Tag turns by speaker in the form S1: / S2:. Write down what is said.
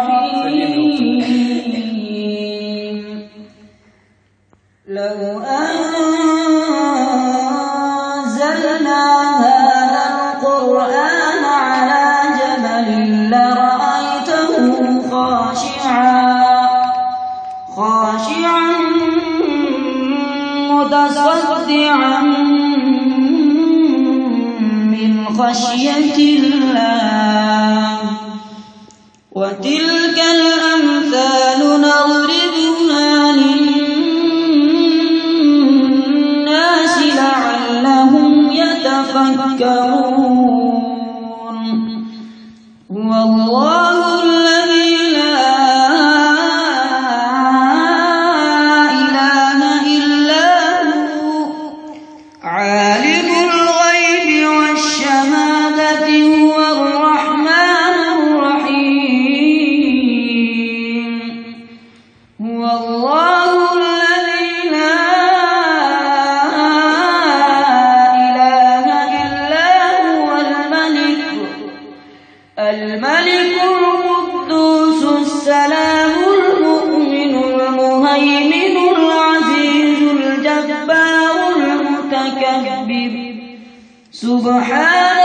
S1: الرحيم لو أنزلنا هذا القرآن على جبل لرأيته خاشعا متصدعا من خشية الله وتلك الأمثال نضربها للناس لعلهم يتفكرون هو الله الذي لا إله إلا هو عالم الغيب والشهادة هو الرحمن الرحيم هو الله الذي لا إله إلا هو الملك القدوس السلام المؤمن المهيمن العزيز الجبار المتكبر سبحان